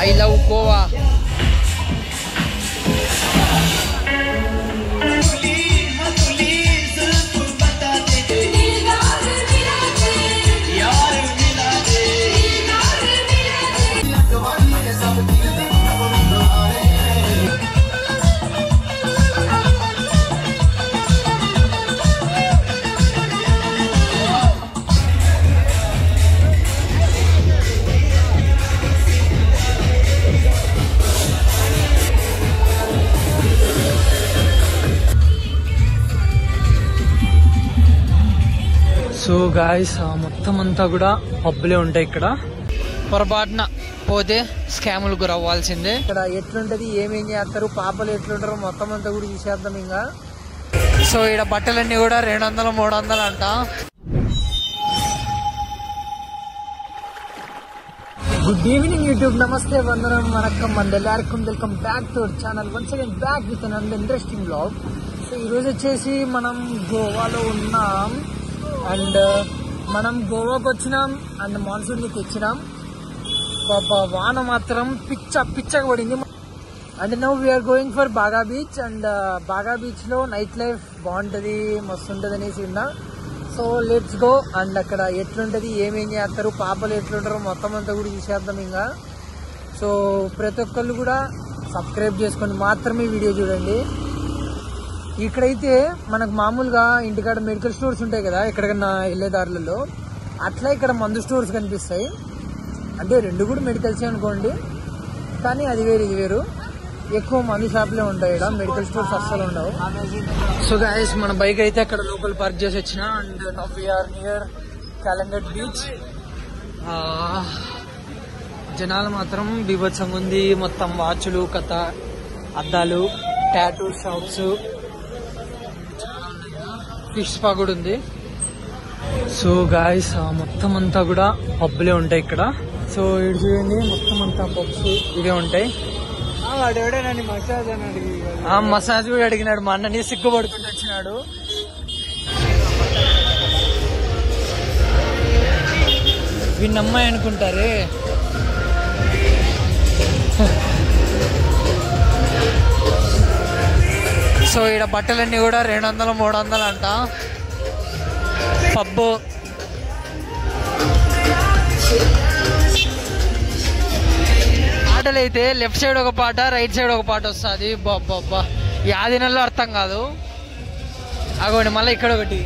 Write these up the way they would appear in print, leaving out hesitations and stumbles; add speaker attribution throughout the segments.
Speaker 1: I love Goa. So guys మొత్తం అంతా కూడా పబ్బులే ఉంటాయి ఇక్కడ. పొరపాటున పోతే స్కాములు గురవ్వాల్సిందే. ఇక్కడ ఎట్లుంటది, ఏమేం చేస్తారు, పాపలు ఎట్లుంటారో మొత్తం అంతా కూడా చూసేద్దాం ఇంకా. సో ఇక్కడ బట్టలన్నీ కూడా 200-300 అంట. గుడ్ ఈవినింగ్ యూట్యూబ్, నమస్తే, వందనం, వనక్కం అండ్ ఎల్లరికం welcome back to our channel. Once again back with an interesting blog. So ఈరోజు వచ్చేసి మనం గోవాలో ఉన్నాం అండ్ మనం గోవాకు వచ్చినాం అండ్ మాన్సూన్ ని తెచ్చినాం. వాన మాత్రం పిచ్చగా పడింది. And now we're going for Baga beach. And Baga beach లో నైట్ లైఫ్ బాగుంటది, మస్తు ఉంటది అనేసి విన్నా. So let's go. అండ్ అక్కడ ఎట్లుంటది, ఏమేం చేస్తారు, పాపలు ఎట్లుంటారో మొత్తం అంతా కూడా చూసేద్దాం ఇంకా. సో ప్రతి ఒక్కళ్ళు కూడా సబ్స్క్రైబ్ చేసుకొని మాత్రమే వీడియో చూడండి. ఇక్కడైతే మనకు మామూలుగా ఇంటికాడ మెడికల్ స్టోర్స్ ఉంటాయి కదా ఎక్కడికన్నా వెళ్ళేదారులలో, అట్లా ఇక్కడ మందు స్టోర్స్ కనిపిస్తాయి. అంటే రెండు కూడా మెడికల్సే అనుకోండి, కానీ అది వేరు ఇది వేరు. ఎక్కువ మందు షాపులే ఉంటాయి ఇక్కడ, మెడికల్ స్టోర్స్ అస్సలు ఉండవు. సో గైస్ మన బైక్ అయితే అక్కడ లోపల పార్క్ చేసి వచ్చిన. And now we're near Calangute beach. జనాలు మాత్రం బీభత్సంగా ఉంది. మొత్తం వాచ్లు, కథ, అద్దాలు, టాటూ షాప్స్, ఫిష్ స్పా కూడా ఉంది. సో గాయస్ మొత్తం అంతా కూడా పబ్బులే ఉంటాయి ఇక్కడ. సో ఇటు చూడండి, మొత్తం అంతా పబ్స్ ఇవే ఉంటాయి. మసాజ్ కూడా అడిగినాడు మా అన్నని, సిగ్గుపడుకుంటూ వచ్చినాడు. వీడిని అమ్మాయి అనుకుంటారే. సో ఇక్కడ బట్టలన్నీ కూడా 200-300 అంట. పబ్బు పాటలు అయితే లెఫ్ట్ సైడ్ ఒక పాట, రైట్ సైడ్ ఒక పాట వస్తుంది. బాబ్బా యాది నెలలో అర్థం కాదు. అగోండి మళ్ళీ ఇక్కడ ఒకటి.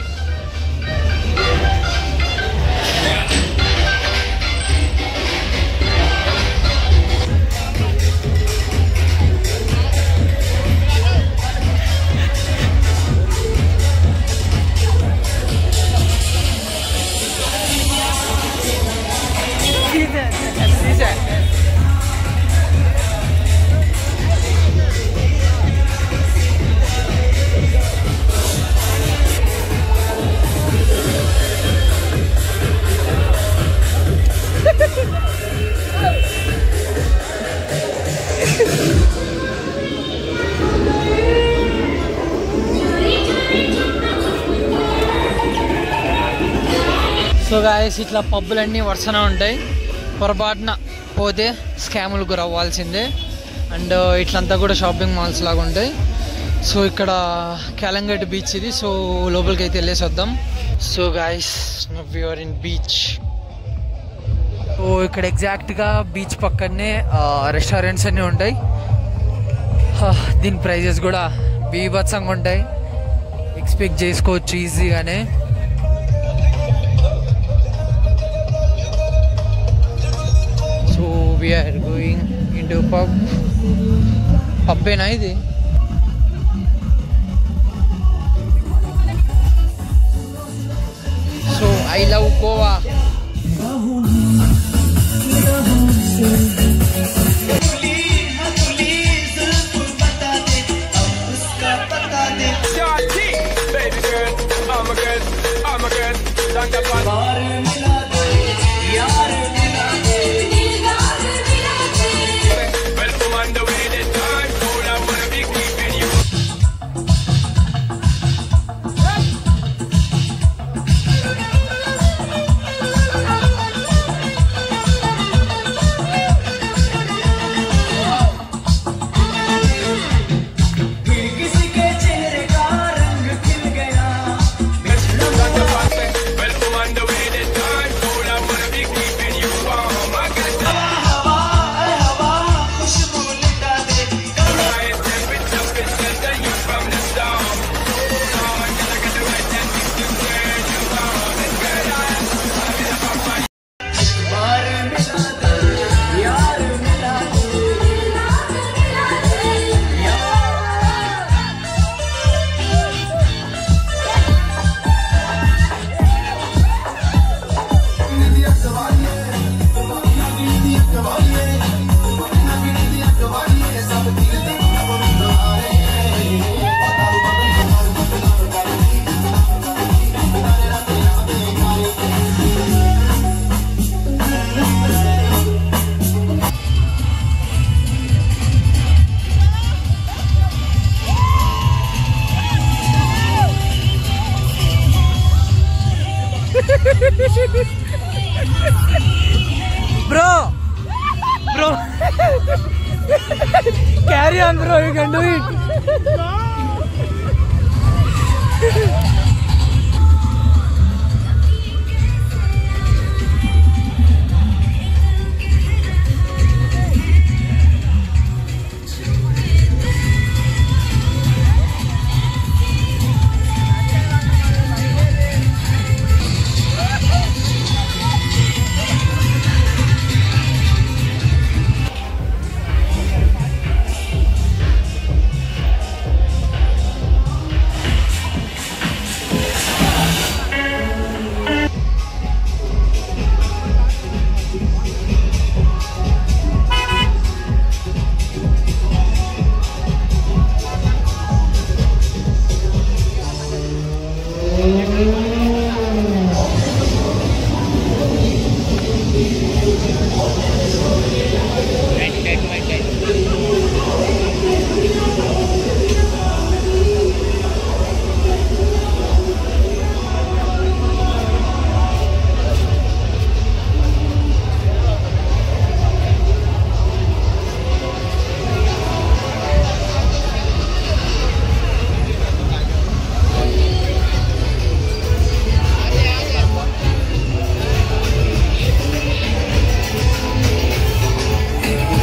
Speaker 1: సో గాయస్ ఇట్లా పబ్బులన్నీ వరుసనే ఉంటాయి. పొరపాటున పోతే స్కాములు గురవ్వాల్సిందే. అండ్ ఇట్లంతా కూడా షాపింగ్ మాల్స్ లాగా ఉంటాయి. సో ఇక్కడ కాలంగట్ బీచ్ ఇది. సో లోపలికి అయితే వెళ్ళేసి వద్దాం. So guys we are in beach. సో ఇక్కడ ఎగ్జాక్ట్గా బీచ్ పక్కనే రెస్టారెంట్స్ అన్నీ ఉంటాయి. దీని ప్రైజెస్ కూడా బీభత్సంగా ఉంటాయి, ఎక్స్పెక్ట్ చేసుకోవచ్చు ఈజీగానే. We are going into pub. పబ్బేనా ఇది? So I love Goa. Bro, carry on, bro. You can do it.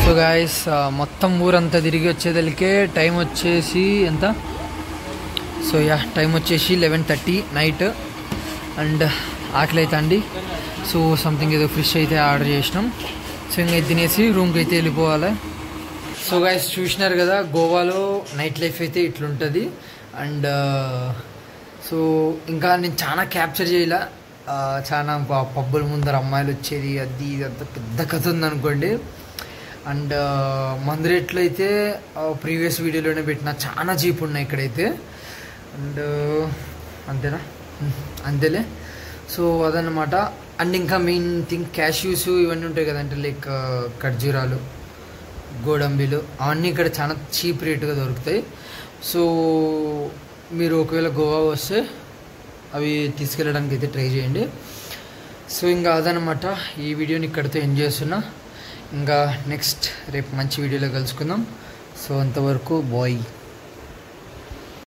Speaker 1: So guys మొత్తం ఊరంతా తిరిగి వచ్చేదలికే టైం వచ్చేసి ఎంత? సో యా టైం వచ్చేసి 11:30 నైట్. అండ్ ఆకలి అయితే అండి. సో సంథింగ్ ఏదో ఫిష్ అయితే ఆర్డర్ చేసినాం. సో ఇంకా తినేసి రూమ్కి అయితే వెళ్ళిపోవాలి. సో గాయస్ చూసినారు కదా, గోవాలో నైట్ లైఫ్ అయితే ఇట్లుంటుంది. అండ్ సో ఇంకా నేను చాలా క్యాప్చర్ చేయాల. చాలా పబ్బుల ముందర అమ్మాయిలు వచ్చేది, అది అంత పెద్ద కథ ఉందనుకోండి. అండ్ మందు రేట్లు అయితే ప్రీవియస్ వీడియోలోనే పెట్టిన, చాలా చీప్ ఉన్నాయి ఇక్కడైతే. అండ్ అంతేనా, అంతేలే. సో అదన్నమాట. అండ్ ఇంకా మెయిన్ థింగ్ క్యాష్యూస్ ఇవన్నీ ఉంటాయి కదంటే, లైక్ ఖర్జూరాలు, గోడంబిలు, అవన్నీ ఇక్కడ చాలా చీప్ రేటుగా దొరుకుతాయి. సో మీరు ఒకవేళ గోవా వస్తే అవి తీసుకెళ్ళడానికి అయితే ట్రై చేయండి. సో ఇంకా అదనమాట, ఈ వీడియోని ఇక్కడితో ఎండ్ చేస్తున్నా. ఇంకా నెక్స్ట్ రేపు మంచి వీడియోలో కలుసుకుందాం. సో అంతవరకు బాయ్.